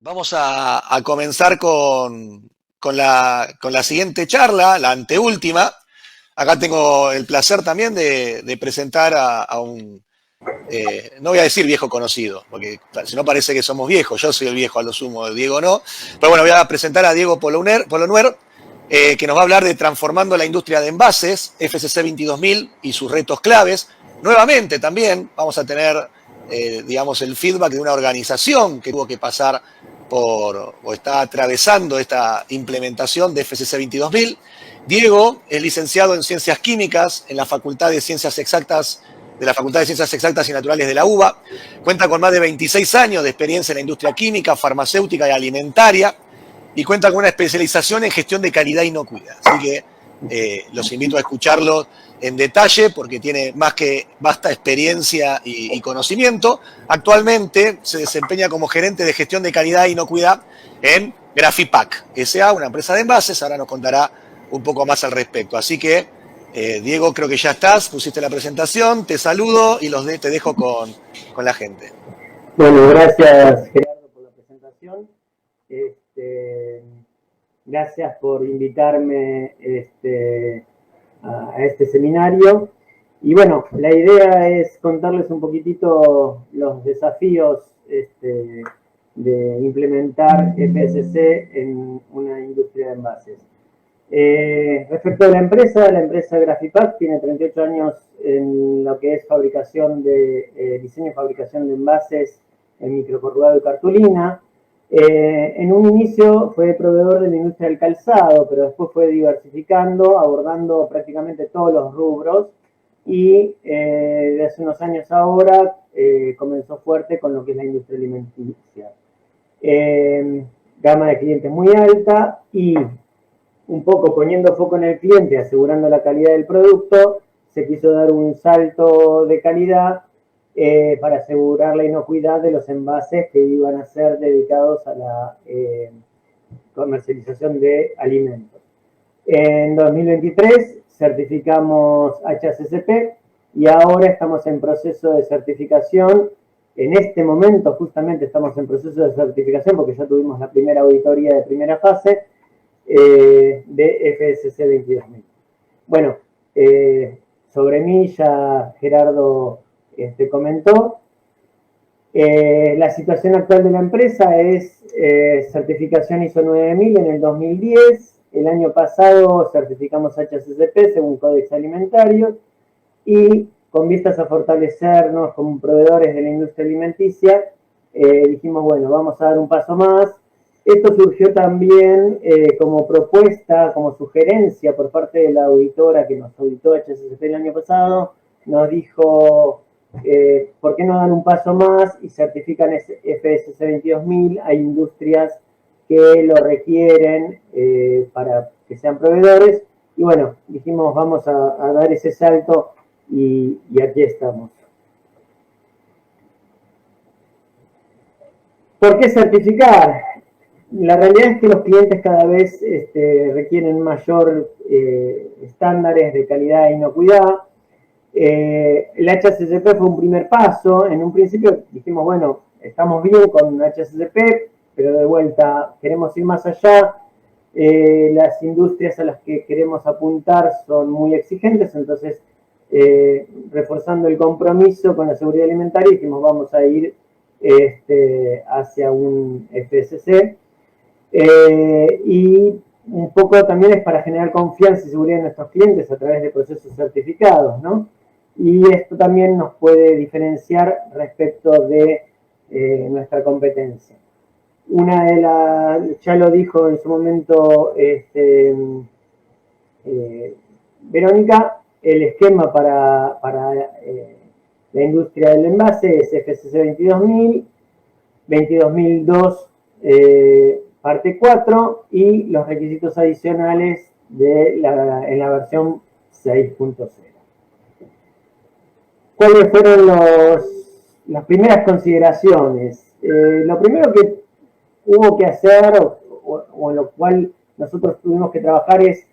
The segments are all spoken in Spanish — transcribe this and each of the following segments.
Vamos a comenzar con la siguiente charla, la anteúltima. Acá tengo el placer también de presentar a un, no voy a decir viejo conocido, porque si no parece que somos viejos, yo soy el viejo a lo sumo, Diego no. Pero bueno, voy a presentar a Diego Polonuer, que nos va a hablar de transformando la industria de envases, FCC 22000 y sus retos claves. Nuevamente también vamos a tener, digamos, el feedback de una organización que tuvo que pasar o está atravesando esta implementación de FCC 22000. Diego es licenciado en Ciencias Químicas en la Facultad de Ciencias Exactas de la Facultad de Ciencias Exactas y Naturales de la UBA. Cuenta con más de 26 años de experiencia en la industria química, farmacéutica y alimentaria y cuenta con una especialización en gestión de calidad y inocuidad. Así que los invito a escucharlo en detalle porque tiene más que vasta experiencia y conocimiento. Actualmente se desempeña como gerente de gestión de calidad e inocuidad en Graphipack S.A., una empresa de envases. Ahora nos contará un poco más al respecto. Así que, Diego, creo que ya estás, pusiste la presentación, te saludo y te dejo con la gente. Bueno, gracias Gerardo por la presentación. Gracias por invitarme a este seminario. Y bueno, la idea es contarles un poquitito los desafíos de implementar FSC en una industria de envases. Respecto a la empresa Graphipack tiene 38 años en lo que es fabricación de diseño y fabricación de envases en microcorrugado y cartulina. En un inicio fue proveedor de la industria del calzado, pero después fue diversificando, abordando prácticamente todos los rubros y de hace unos años ahora comenzó fuerte con lo que es la industria alimenticia. Gama de clientes muy alta y un poco poniendo foco en el cliente, asegurando la calidad del producto, se quiso dar un salto de calidad para asegurar la inocuidad de los envases que iban a ser dedicados a la comercialización de alimentos. En 2023 certificamos HACCP y ahora estamos en proceso de certificación. En este momento justamente estamos en proceso de certificación porque ya tuvimos la primera auditoría de primera fase de FSC 22000. Bueno, sobre mí ya Gerardo comentó. La situación actual de la empresa es certificación ISO 9000 en el 2010. El año pasado certificamos HACCP según Códex Alimentario y con vistas a fortalecernos como proveedores de la industria alimenticia, dijimos, bueno, vamos a dar un paso más. Esto surgió también como propuesta, como sugerencia por parte de la auditora que nos auditó HACCP el año pasado. Nos dijo, ¿por qué no dan un paso más y certifican FSC 22000 a industrias que lo requieren para que sean proveedores? Y bueno, dijimos, vamos a dar ese salto y aquí estamos. ¿Por qué certificar? La realidad es que los clientes cada vez requieren mayor estándares de calidad e inocuidad. El HACCP fue un primer paso. En un principio dijimos, bueno, estamos bien con HACCP, pero de vuelta queremos ir más allá. Las industrias a las que queremos apuntar son muy exigentes, entonces reforzando el compromiso con la seguridad alimentaria dijimos, vamos a ir hacia un FSC. Y un poco también es para generar confianza y seguridad en nuestros clientes a través de procesos certificados, ¿no? Y esto también nos puede diferenciar respecto de nuestra competencia. Una de las, ya lo dijo en su momento Verónica, el esquema para la industria del envase es FSC 22000, 22002 parte 4 y los requisitos adicionales en la versión 6.0. ¿Cuáles fueron las primeras consideraciones? Lo primero que hubo que hacer o en lo cual nosotros tuvimos que trabajar es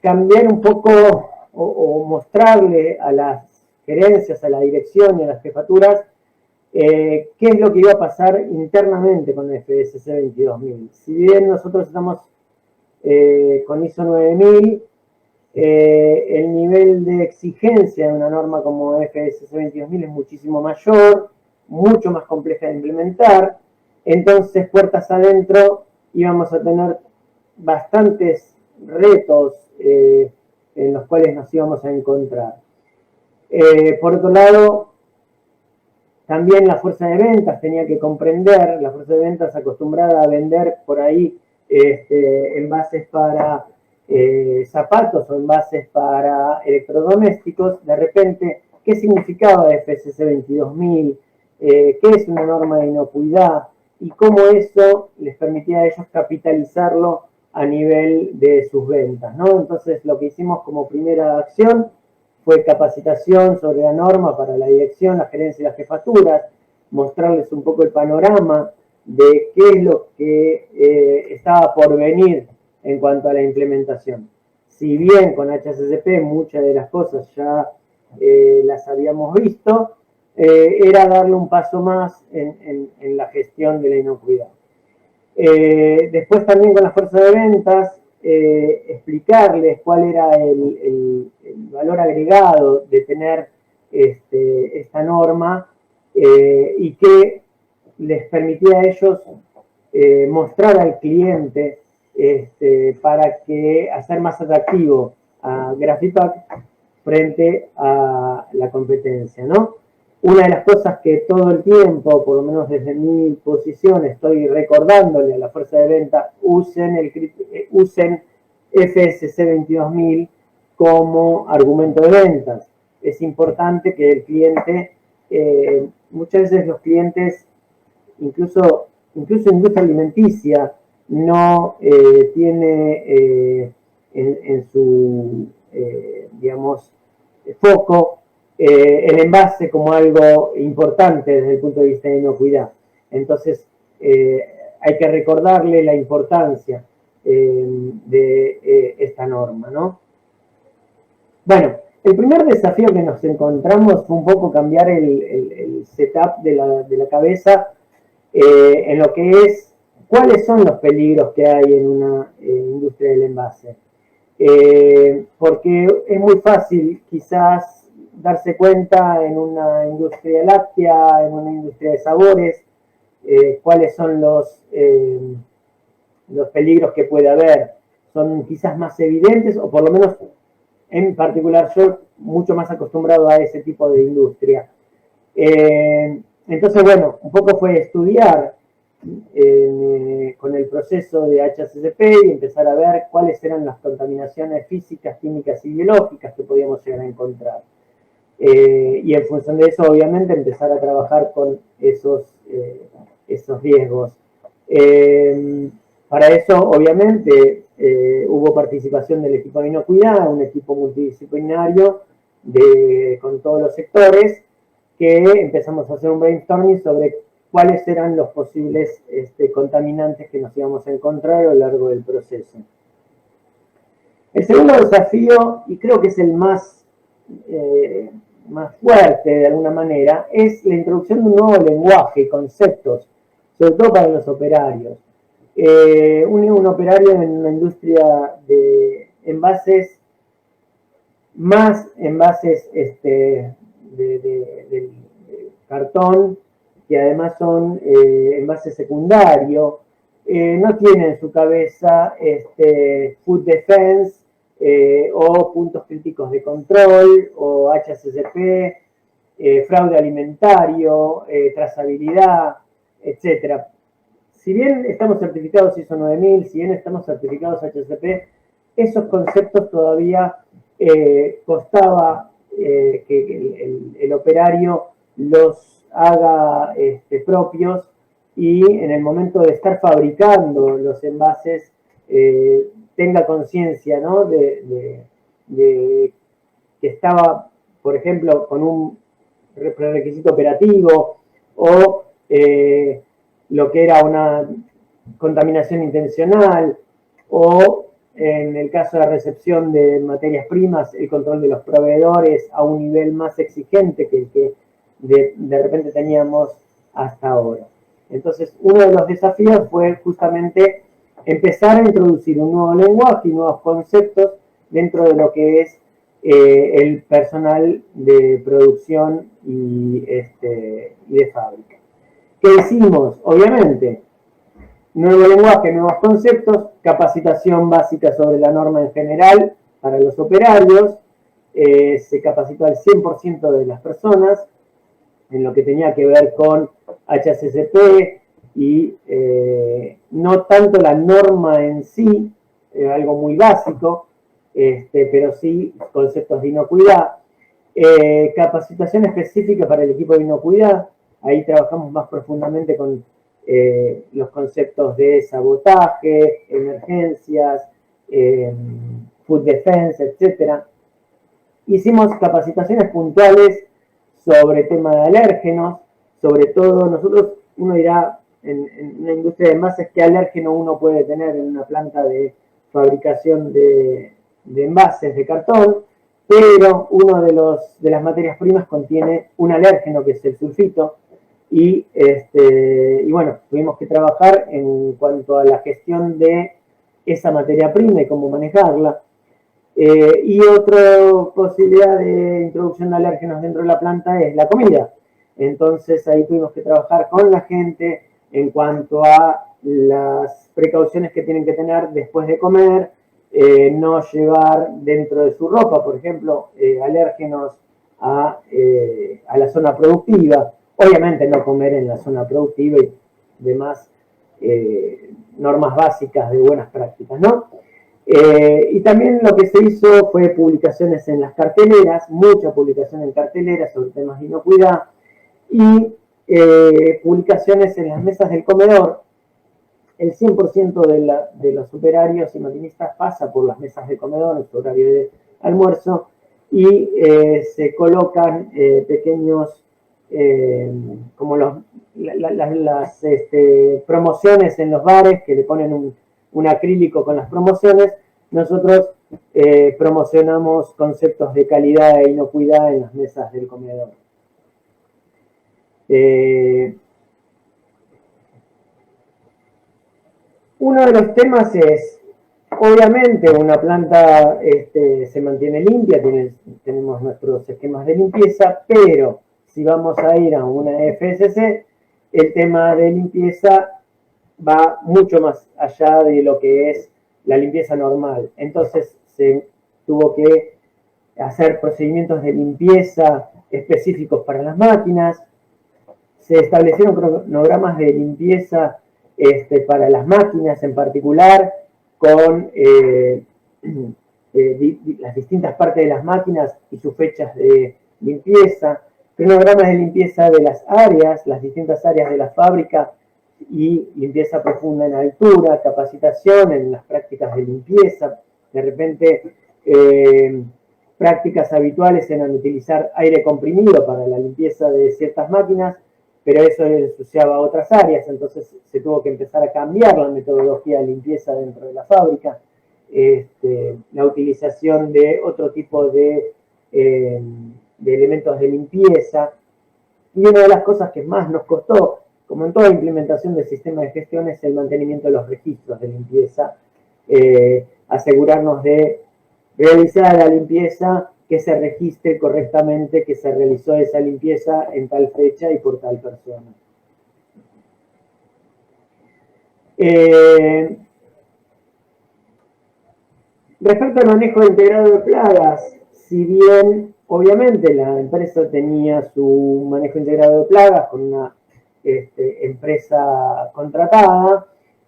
cambiar un poco o mostrarle a las gerencias, a la dirección y a las jefaturas ¿Qué es lo que iba a pasar internamente con el FSC 22000? Si bien nosotros estamos con ISO 9000, el nivel de exigencia de una norma como FSC 22000 es muchísimo mayor, mucho más compleja de implementar. Entonces, puertas adentro, íbamos a tener bastantes retos en los cuales nos íbamos a encontrar. Por otro lado, también la fuerza de ventas tenía que comprender, la fuerza de ventas acostumbrada a vender por ahí envases para zapatos o envases para electrodomésticos, de repente, ¿qué significaba FSC 22000? ¿Qué es una norma de inocuidad? Y cómo eso les permitía a ellos capitalizarlo a nivel de sus ventas, ¿no? Entonces, lo que hicimos como primera acción fue capacitación sobre la norma para la dirección, la gerencia y las jefaturas, mostrarles un poco el panorama de qué es lo que estaba por venir en cuanto a la implementación. Si bien con HACCP muchas de las cosas ya las habíamos visto, era darle un paso más en la gestión de la inocuidad. Después también con la fuerza de ventas, explicarles cuál era el valor agregado de tener esta norma y que les permitía a ellos mostrar al cliente para que hacer más atractivo a Graphipack frente a la competencia, ¿no? Una de las cosas que todo el tiempo, por lo menos desde mi posición, estoy recordándole a la fuerza de venta, usen FSC 22000 como argumento de ventas. Es importante que el cliente, muchas veces los clientes, incluso industria alimenticia, no tiene en su, digamos, foco el envase como algo importante desde el punto de vista de inocuidad. Entonces, hay que recordarle la importancia de esta norma, ¿no? Bueno, el primer desafío que nos encontramos fue un poco cambiar el setup de la cabeza en lo que es cuáles son los peligros que hay en una industria del envase. Porque es muy fácil quizás darse cuenta en una industria láctea, en una industria de sabores, cuáles son los peligros que puede haber. Son quizás más evidentes, o por lo menos en particular yo mucho más acostumbrado a ese tipo de industria. Entonces, bueno, un poco fue estudiar con el proceso de HACCP y empezar a ver cuáles eran las contaminaciones físicas, químicas y biológicas que podíamos llegar a encontrar. Y en función de eso, obviamente, empezar a trabajar con esos riesgos. Para eso, obviamente, hubo participación del equipo de inocuidad, un equipo multidisciplinario con todos los sectores, que empezamos a hacer un brainstorming sobre cuáles eran los posibles contaminantes que nos íbamos a encontrar a lo largo del proceso. El segundo desafío, y creo que es el más fuerte de alguna manera, es la introducción de un nuevo lenguaje y conceptos, sobre todo para los operarios. Un operario en una industria de envases, más envases de cartón, que además son envases secundarios, no tiene en su cabeza food defense o puntos críticos de control o HACCP, fraude alimentario, trazabilidad, etc. Si bien estamos certificados ISO 9000, si bien estamos certificados HACCP, esos conceptos todavía costaba que el operario los haga propios y en el momento de estar fabricando los envases tenga conciencia, ¿no? de que estaba, por ejemplo, con un prerequisito operativo o lo que era una contaminación intencional o en el caso de la recepción de materias primas, el control de los proveedores a un nivel más exigente que el que de repente teníamos hasta ahora. Entonces, uno de los desafíos fue justamente empezar a introducir un nuevo lenguaje y nuevos conceptos dentro de lo que es el personal de producción y de fábrica. ¿Qué hicimos? Obviamente, nuevo lenguaje, nuevos conceptos, capacitación básica sobre la norma en general para los operarios, se capacitó al 100% de las personas en lo que tenía que ver con HACCP y no tanto la norma en sí, algo muy básico, pero sí conceptos de inocuidad. Capacitación específica para el equipo de inocuidad, ahí trabajamos más profundamente con los conceptos de sabotaje, emergencias, food defense, etc. Hicimos capacitaciones puntuales sobre tema de alérgenos, sobre todo nosotros, uno dirá, en una industria de envases, ¿qué alérgeno uno puede tener en una planta de fabricación de envases de cartón? Pero uno de las materias primas contiene un alérgeno que es el sulfito y bueno, tuvimos que trabajar en cuanto a la gestión de esa materia prima y cómo manejarla. Y otra posibilidad de introducción de alérgenos dentro de la planta es la comida. Entonces ahí tuvimos que trabajar con la gente en cuanto a las precauciones que tienen que tener después de comer, no llevar dentro de su ropa, por ejemplo, alérgenos a la zona productiva. Obviamente no comer en la zona productiva y demás normas básicas de buenas prácticas, ¿no? Y también lo que se hizo fue publicaciones en las carteleras, mucha publicación en carteleras sobre temas de inocuidad y publicaciones en las mesas del comedor. El 100% de los operarios y maquinistas pasa por las mesas de comedor en su horario de almuerzo y se colocan pequeños, como las promociones en los bares que le ponen un acrílico con las promociones. Nosotros promocionamos conceptos de calidad e inocuidad en las mesas del comedor. Uno de los temas es, obviamente, una planta se mantiene limpia, tenemos nuestros esquemas de limpieza, pero si vamos a ir a una FSC, el tema de limpieza va mucho más allá de lo que es la limpieza normal. Entonces se tuvo que hacer procedimientos de limpieza específicos para las máquinas, se establecieron cronogramas de limpieza para las máquinas en particular, con las distintas partes de las máquinas y sus fechas de limpieza, cronogramas de limpieza de las áreas, las distintas áreas de la fábrica y limpieza profunda en altura, capacitación en las prácticas de limpieza, de repente prácticas habituales eran utilizar aire comprimido para la limpieza de ciertas máquinas, pero eso ensuciaba otras áreas, entonces se tuvo que empezar a cambiar la metodología de limpieza dentro de la fábrica, la utilización de otro tipo de elementos de limpieza. Y una de las cosas que más nos costó, como en toda implementación del sistema de gestión, es el mantenimiento de los registros de limpieza, asegurarnos de realizar la limpieza, que se registre correctamente que se realizó esa limpieza en tal fecha y por tal persona. Respecto al manejo integrado de plagas, si bien obviamente la empresa tenía su manejo integrado de plagas con una empresa contratada,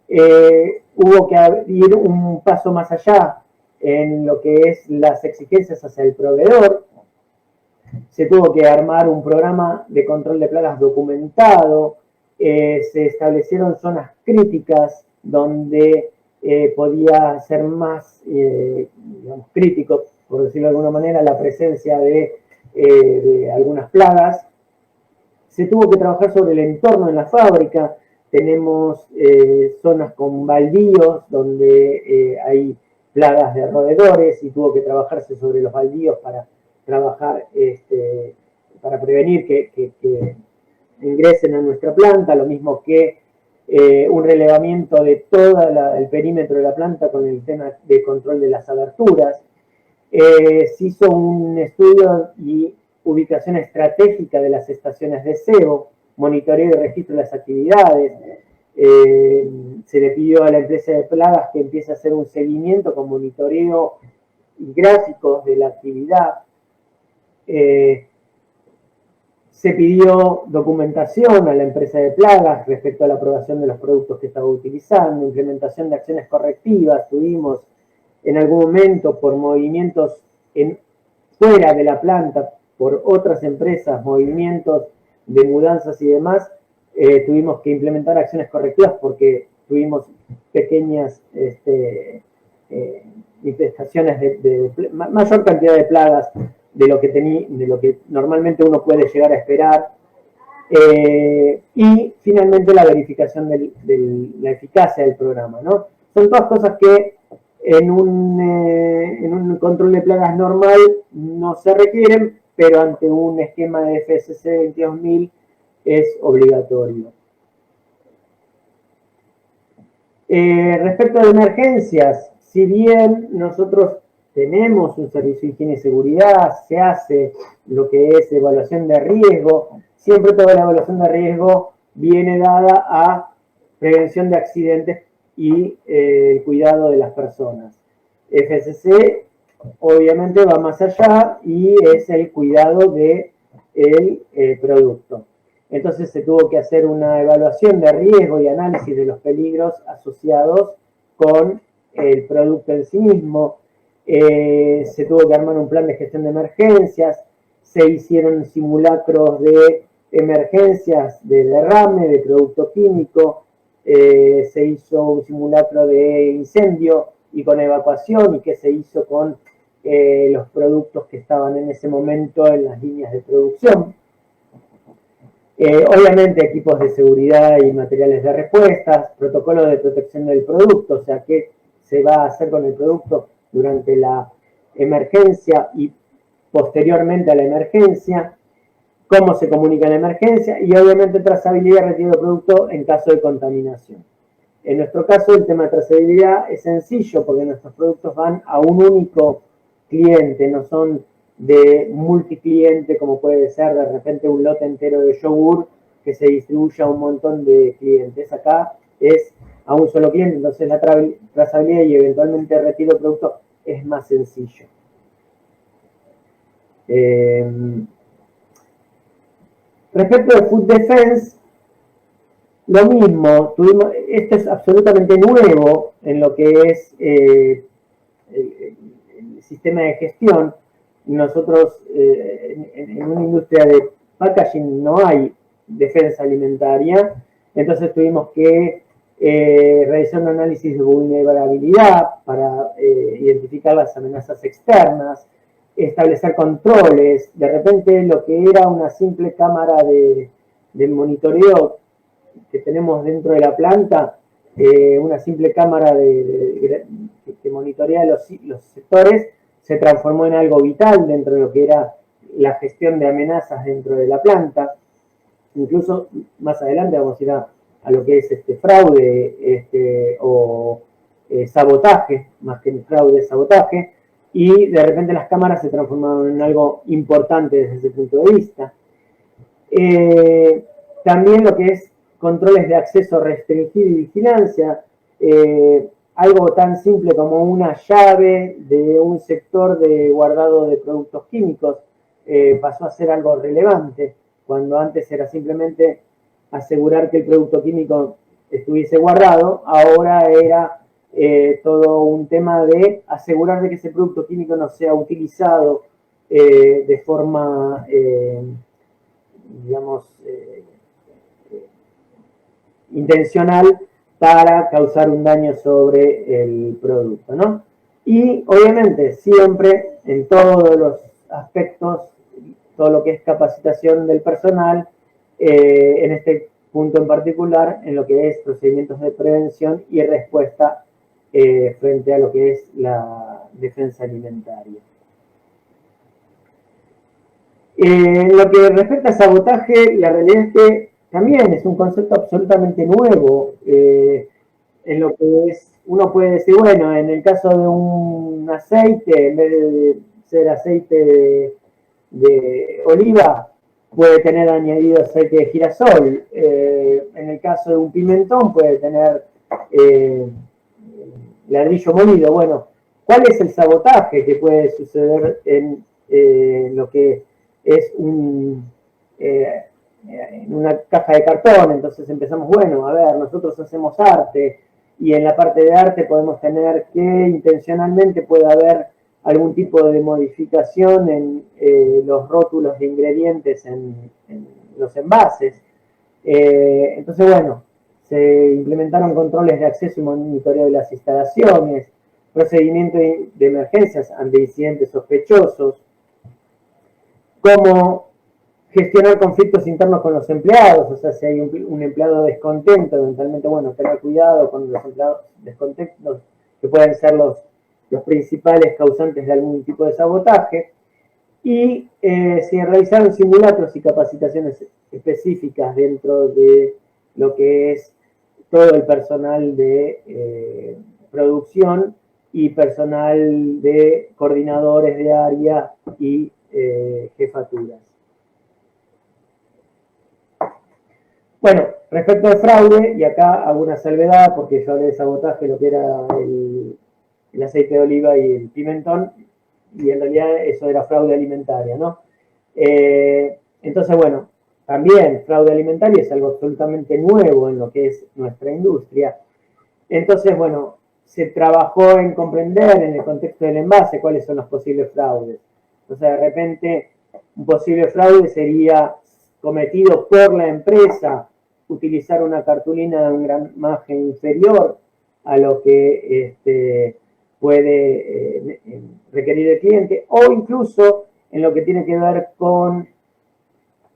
hubo que ir un paso más allá en lo que es las exigencias hacia el proveedor. Se tuvo que armar un programa de control de plagas documentado, se establecieron zonas críticas donde podía ser más digamos, crítico, por decirlo de alguna manera, la presencia de algunas plagas. Se tuvo que trabajar sobre el entorno en la fábrica. Tenemos zonas con baldíos donde hay plagas de roedores y tuvo que trabajarse sobre los baldíos para trabajar, para prevenir que ingresen a nuestra planta, lo mismo que un relevamiento de todo el perímetro de la planta con el tema de control de las aberturas. Se hizo un estudio y ubicación estratégica de las estaciones de cebo, monitoreo y registro de las actividades. Se le pidió a la empresa de plagas que empiece a hacer un seguimiento con monitoreo y gráficos de la actividad. Se pidió documentación a la empresa de plagas respecto a la aprobación de los productos que estaba utilizando, implementación de acciones correctivas. Tuvimos en algún momento por movimientos fuera de la planta, por otras empresas, movimientos de mudanzas y demás, tuvimos que implementar acciones correctivas porque tuvimos pequeñas infestaciones de mayor cantidad de plagas de lo que normalmente uno puede llegar a esperar. Y finalmente la verificación de la eficacia del programa, ¿no? Son todas cosas que en un control de plagas normal no se requieren, pero ante un esquema de FSC 22000 es obligatorio. Respecto de emergencias, si bien nosotros tenemos un servicio de higiene y seguridad, se hace lo que es evaluación de riesgo, siempre toda la evaluación de riesgo viene dada a prevención de accidentes y el cuidado de las personas. FSC obviamente va más allá y es el cuidado del producto. Entonces se tuvo que hacer una evaluación de riesgo y análisis de los peligros asociados con el producto en sí mismo. Se tuvo que armar un plan de gestión de emergencias, se hicieron simulacros de emergencias de derrame de producto químico, se hizo un simulacro de incendio y con evacuación y qué se hizo con los productos que estaban en ese momento en las líneas de producción. Obviamente equipos de seguridad y materiales de respuestas, protocolos de protección del producto, o sea, qué se va a hacer con el producto durante la emergencia y posteriormente a la emergencia, cómo se comunica la emergencia y obviamente trazabilidad y retiro de producto en caso de contaminación. En nuestro caso el tema de trazabilidad es sencillo porque nuestros productos van a un único cliente, no son de multicliente como puede ser de repente un lote entero de yogur que se distribuye a un montón de clientes. Acá es a un solo cliente, entonces la trazabilidad y eventualmente retiro de producto es más sencillo. Respecto de Food Defense, lo mismo, esto es absolutamente nuevo en lo que es el sistema de gestión. Nosotros en una industria de packaging no hay defensa alimentaria, entonces tuvimos que realizar un análisis de vulnerabilidad para identificar las amenazas externas, establecer controles. De repente lo que era una simple cámara de monitoreo que tenemos dentro de la planta, una simple cámara que monitorea los sectores, se transformó en algo vital dentro de lo que era la gestión de amenazas dentro de la planta. Incluso más adelante vamos a ir a lo que es fraude o sabotaje, más que fraude, sabotaje, y de repente las cámaras se transformaron en algo importante desde ese punto de vista. También lo que es controles de acceso restringido y vigilancia, algo tan simple como una llave de un sector de guardado de productos químicos pasó a ser algo relevante, cuando antes era simplemente asegurar que el producto químico estuviese guardado, ahora era todo un tema de asegurar de que ese producto químico no sea utilizado de forma, digamos, intencional para causar un daño sobre el producto, ¿no? Y obviamente siempre en todos los aspectos, todo lo que es capacitación del personal, en este punto en particular, en lo que es procedimientos de prevención y respuesta frente a lo que es la defensa alimentaria. Lo que respecta a sabotaje, la realidad es que también es un concepto absolutamente nuevo. En lo que es, uno puede decir, bueno, en el caso de un aceite, en vez de ser aceite de oliva, puede tener añadido aceite de girasol. En el caso de un pimentón, puede tener ladrillo molido. Bueno, ¿cuál es el sabotaje que puede suceder en lo que es en una caja de cartón? Entonces empezamos, bueno, a ver, nosotros hacemos arte y en la parte de arte podemos tener que intencionalmente puede haber algún tipo de modificación en los rótulos de ingredientes en los envases. Entonces, bueno, se implementaron controles de acceso y monitoreo de las instalaciones, procedimiento de emergencias ante incidentes sospechosos, cómo gestionar conflictos internos con los empleados, o sea, si hay un empleado descontento, eventualmente, bueno, tener cuidado con los empleados descontentos, que pueden ser los principales causantes de algún tipo de sabotaje, y se realizaron simulacros y capacitaciones específicas dentro de lo que es todo el personal de producción y personal de coordinadores de área y jefaturas. Bueno, respecto al fraude, y acá hago una salvedad porque yo hablé de sabotaje, lo que era el aceite de oliva y el pimentón, y en realidad eso era fraude alimentaria, ¿no? Entonces, bueno, también fraude alimentario es algo absolutamente nuevo en lo que es nuestra industria. Entonces, bueno, se trabajó en comprender en el contexto del envase cuáles son los posibles fraudes. Entonces, de repente, un posible fraude sería cometido por la empresa utilizar una cartulina de un gramaje inferior a lo que puede requerir el cliente, o incluso en lo que tiene que ver con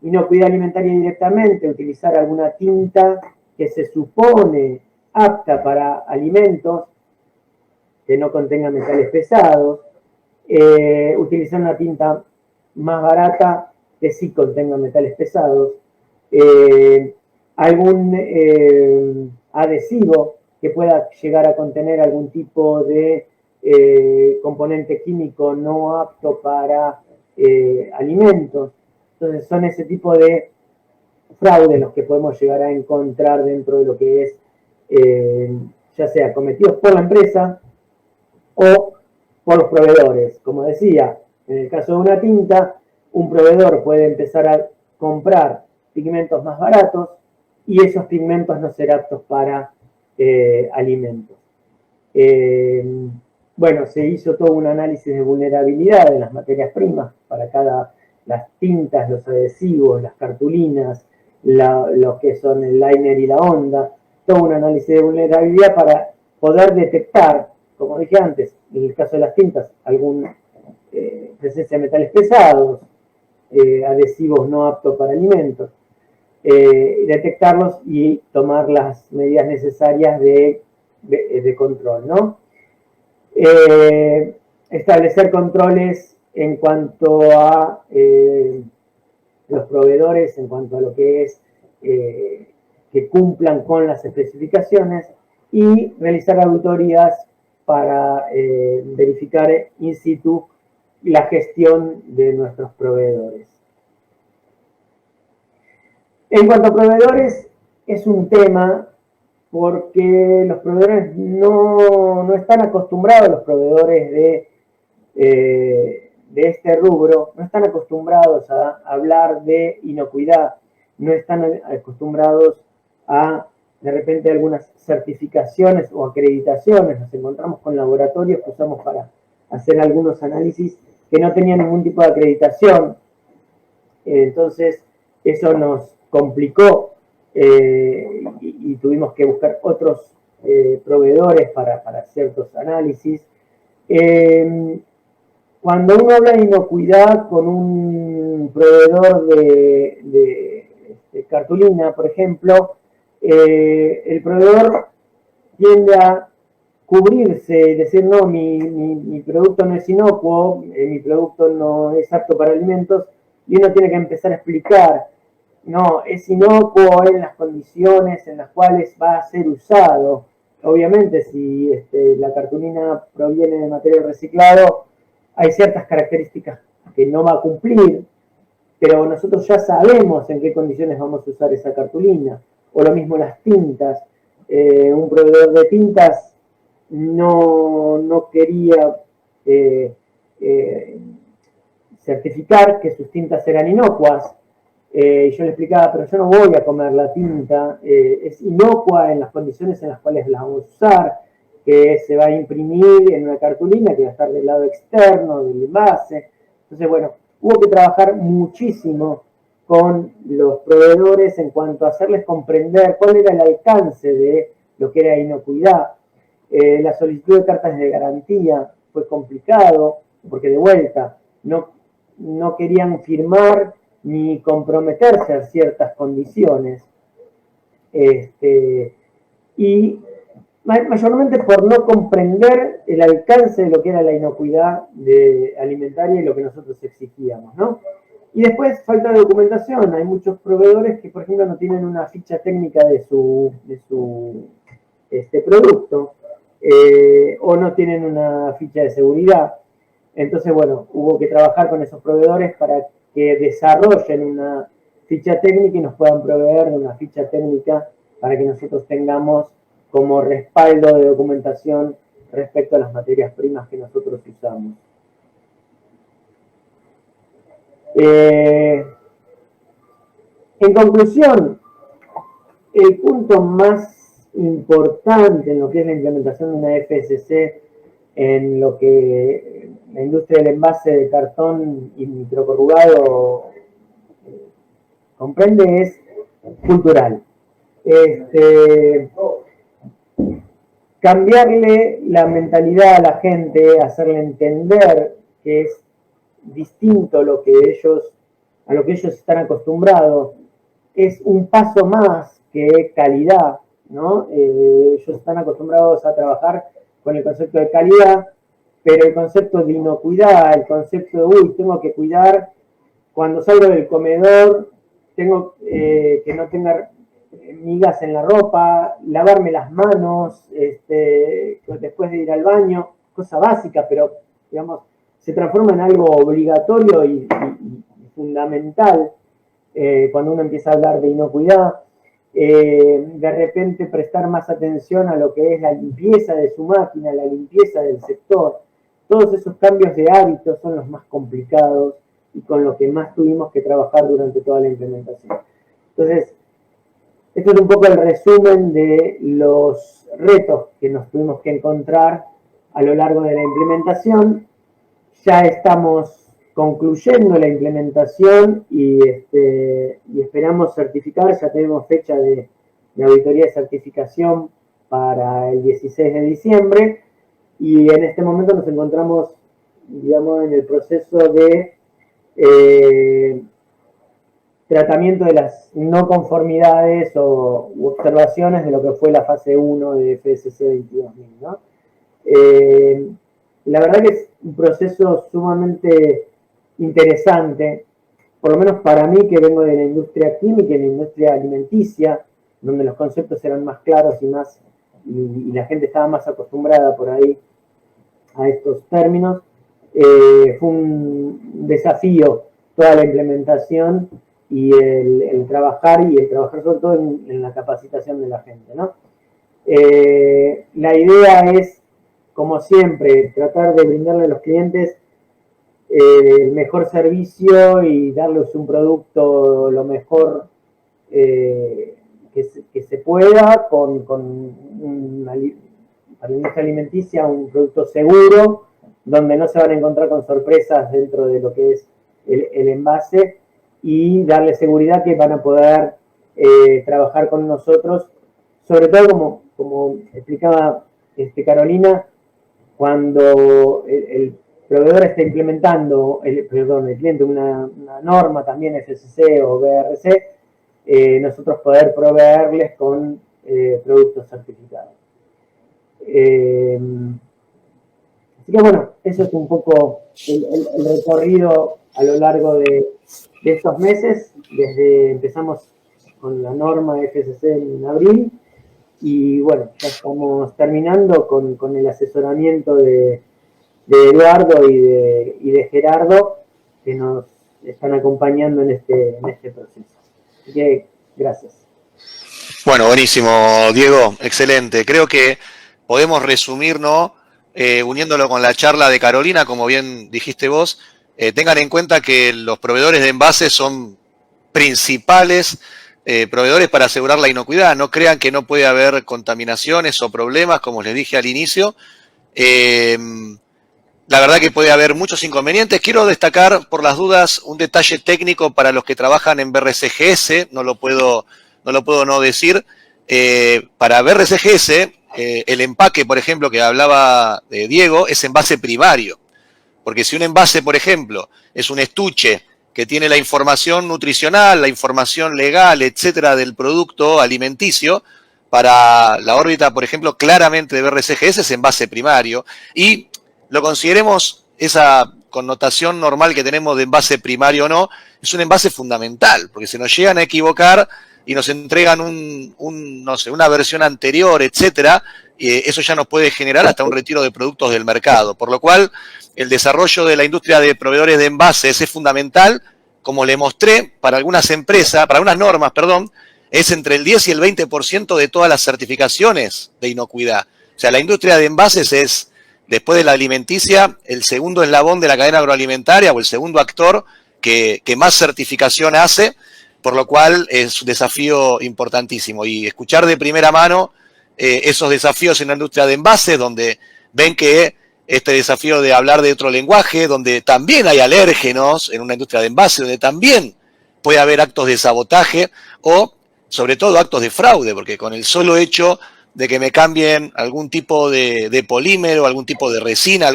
inocuidad alimentaria directamente, utilizar alguna tinta que se supone apta para alimentos que no contengan metales pesados, utilizar una tinta más barata que sí contenga metales pesados, algún adhesivo que pueda llegar a contener algún tipo de componente químico no apto para alimentos. Entonces son ese tipo de fraude los que podemos llegar a encontrar dentro de lo que es ya sea cometidos por la empresa o por los proveedores. Como decía, en el caso de una tinta, un proveedor puede empezar a comprar pigmentos más baratos y esos pigmentos no ser aptos para alimentos. Bueno, se hizo todo un análisis de vulnerabilidad de las materias primas para las tintas, los adhesivos, las cartulinas, lo que son el liner y la onda, todo un análisis de vulnerabilidad para poder detectar, como dije antes, en el caso de las tintas, alguna presencia de metales pesados, adhesivos no aptos para alimentos, detectarlos y tomar las medidas necesarias de control, ¿no? Establecer controles en cuanto a los proveedores, en cuanto a lo que es que cumplan con las especificaciones y realizar auditorías para verificar in situ la gestión de nuestros proveedores. En cuanto a proveedores, es un tema porque los proveedores no están acostumbrados, los proveedores de este rubro, no están acostumbrados a hablar de inocuidad, no están acostumbrados a, de repente, algunas certificaciones o acreditaciones. Nos encontramos con laboratorios que usamos para hacer algunos análisis que no tenían ningún tipo de acreditación. Entonces, eso nos complicó y tuvimos que buscar otros proveedores para ciertos análisis. Cuando uno habla de inocuidad con un proveedor de cartulina, por ejemplo, el proveedor tiende a cubrirse y decir, no, mi producto no es inocuo, mi producto no es apto para alimentos, y uno tiene que empezar a explicar, no, es inocuo en las condiciones en las cuales va a ser usado. Obviamente, si la cartulina proviene de material reciclado, hay ciertas características que no va a cumplir, pero nosotros ya sabemos en qué condiciones vamos a usar esa cartulina. O lo mismo las tintas. Un proveedor de tintas no quería certificar que sus tintas eran inocuas. Y yo le explicaba, pero yo no voy a comer la tinta, es inocua en las condiciones en las cuales la vamos a usar, que se va a imprimir en una cartulina que va a estar del lado externo del envase. Entonces, bueno, hubo que trabajar muchísimo con los proveedores en cuanto a hacerles comprender cuál era el alcance de lo que era inocuidad. La solicitud de cartas de garantía fue complicado, porque de vuelta, no querían firmar ni comprometerse a ciertas condiciones. Y mayormente por no comprender el alcance de lo que era la inocuidad alimentaria y lo que nosotros exigíamos, ¿no? Y después falta de documentación. Hay muchos proveedores que, por ejemplo, no tienen una ficha técnica de su producto, o no tienen una ficha de seguridad. Entonces, bueno, hubo que trabajar con esos proveedores para que desarrollen una ficha técnica y nos puedan proveer de una ficha técnica para que nosotros tengamos como respaldo de documentación respecto a las materias primas que nosotros usamos. En conclusión, el punto más importante en lo que es la implementación de una FSC en lo que la industria del envase de cartón y microcorrugado comprende es cultural. Cambiarle la mentalidad a la gente, hacerle entender que es distinto a lo que ellos están acostumbrados, es un paso más que calidad, ¿no? Ellos están acostumbrados a trabajar con el concepto de calidad, pero el concepto de inocuidad, el concepto de, tengo que cuidar cuando salgo del comedor, tengo que no tenga migas en la ropa, lavarme las manos después de ir al baño, cosa básica, pero digamos, se transforma en algo obligatorio y fundamental cuando uno empieza a hablar de inocuidad. De repente prestar más atención a lo que es la limpieza de su máquina, la limpieza del sector. Todos esos cambios de hábitos son los más complicados y con los que más tuvimos que trabajar durante toda la implementación. Entonces, esto es un poco el resumen de los retos que nos tuvimos que encontrar a lo largo de la implementación. Ya estamos concluyendo la implementación y esperamos certificar, ya tenemos fecha de auditoría de certificación para el 16 de diciembre y en este momento nos encontramos, digamos, en el proceso de tratamiento de las no conformidades u observaciones de lo que fue la fase 1 de FSC 22.000, ¿no? La verdad que es un proceso sumamente interesante, por lo menos para mí que vengo de la industria química y de la industria alimenticia, donde los conceptos eran más claros y la gente estaba más acostumbrada por ahí a estos términos. Fue un desafío toda la implementación y el trabajar sobre todo en la capacitación de la gente, ¿no? La idea es, como siempre, tratar de brindarle a los clientes el mejor servicio y darles un producto lo mejor que se pueda para la industria alimenticia, un producto seguro, donde no se van a encontrar con sorpresas dentro de lo que es el envase y darle seguridad que van a poder trabajar con nosotros, sobre todo como explicaba Carolina, cuando el proveedor está implementando, el cliente una norma también FSC o BRC, nosotros poder proveerles con productos certificados. Así que bueno, eso es un poco el recorrido a lo largo de estos meses, desde empezamos con la norma FSC en abril, y bueno, ya estamos terminando con el asesoramiento de Eduardo y de Gerardo, que nos están acompañando en este proceso. Así que, gracias. Bueno, buenísimo, Diego, excelente. Creo que podemos resumir, ¿no? Uniéndolo con la charla de Carolina, como bien dijiste vos, tengan en cuenta que los proveedores de envases son principales proveedores para asegurar la inocuidad. No crean que no puede haber contaminaciones o problemas, como les dije al inicio. La verdad que puede haber muchos inconvenientes. Quiero destacar, por las dudas, un detalle técnico para los que trabajan en BRCGS, no lo puedo no decir. Para BRCGS, el empaque, por ejemplo, que hablaba Diego, es envase primario. Porque si un envase, por ejemplo, es un estuche que tiene la información nutricional, la información legal, etcétera, del producto alimenticio, para la órbita, por ejemplo, claramente de BRCGS es envase primario. Y lo consideremos esa connotación normal que tenemos de envase primario o no, es un envase fundamental, porque se nos llegan a equivocar y nos entregan no sé, una versión anterior, etcétera, eso ya nos puede generar hasta un retiro de productos del mercado. Por lo cual, el desarrollo de la industria de proveedores de envases es fundamental. Como le mostré, para algunas empresas, para algunas normas, perdón, es entre el 10 y el 20% de todas las certificaciones de inocuidad. O sea, la industria de envases es, después de la alimenticia, el segundo eslabón de la cadena agroalimentaria o el segundo actor que más certificación hace, por lo cual es un desafío importantísimo. Y escuchar de primera mano esos desafíos en la industria de envases, donde ven que este desafío de hablar de otro lenguaje, donde también hay alérgenos en una industria de envases, donde también puede haber actos de sabotaje o, sobre todo, actos de fraude, porque con el solo hecho de que me cambien algún tipo de polímero, algún tipo de resina,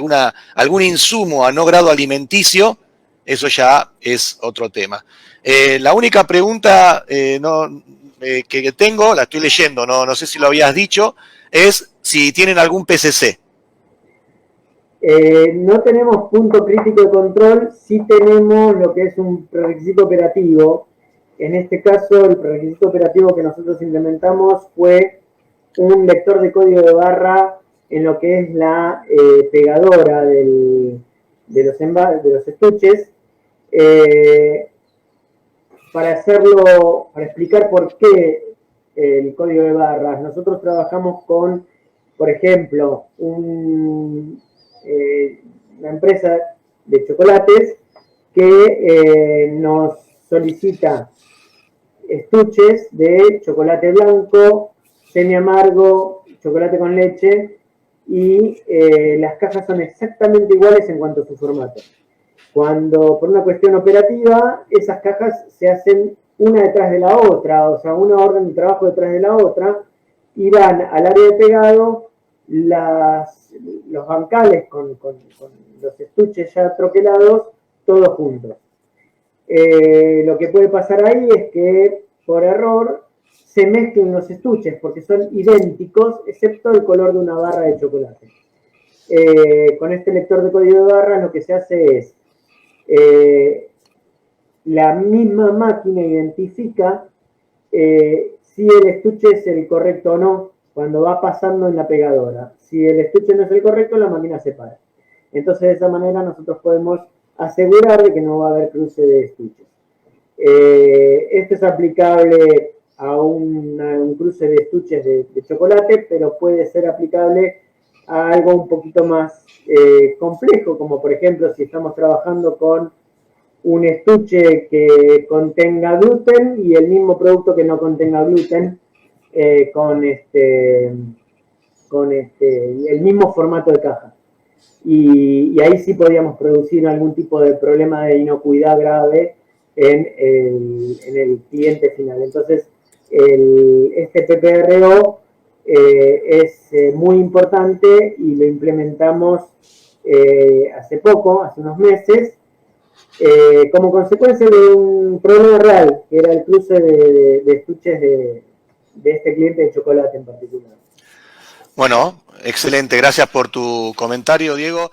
algún insumo a no grado alimenticio, eso ya es otro tema. La única pregunta que tengo, la estoy leyendo, no sé si lo habías dicho, es si tienen algún PCC. No tenemos punto crítico de control, sí tenemos lo que es un prerequisito operativo. En este caso, el prerequisito operativo que nosotros implementamos fue un lector de código de barra en lo que es la pegadora de los estuches. Para explicar por qué el código de barras, nosotros trabajamos con, por ejemplo, una empresa de chocolates que nos solicita estuches de chocolate blanco, semi amargo, chocolate con leche, y las cajas son exactamente iguales en cuanto a su formato. Cuando por una cuestión operativa, esas cajas se hacen una detrás de la otra, o sea, una orden de trabajo detrás de la otra, y van al área de pegado los bancales con los estuches ya troquelados, todos juntos. Lo que puede pasar ahí es que por error se mezclen los estuches porque son idénticos excepto el color de una barra de chocolate. Con este lector de código de barras lo que se hace es la misma máquina identifica si el estuche es el correcto o no cuando va pasando en la pegadora. Si el estuche no es el correcto, la máquina se para. Entonces, de esa manera nosotros podemos asegurar de que no va a haber cruce de estuches. Esto es aplicable a un cruce de estuches de chocolate, pero puede ser aplicable a algo un poquito más complejo, como por ejemplo si estamos trabajando con un estuche que contenga gluten y el mismo producto que no contenga gluten con el mismo formato de caja. Y ahí sí podríamos producir algún tipo de problema de inocuidad grave en el cliente final. Entonces, este PPRO es muy importante y lo implementamos hace poco, hace unos meses, como consecuencia de un problema real, que era el cruce de estuches de este cliente de chocolate en particular. Bueno, excelente, gracias por tu comentario, Diego.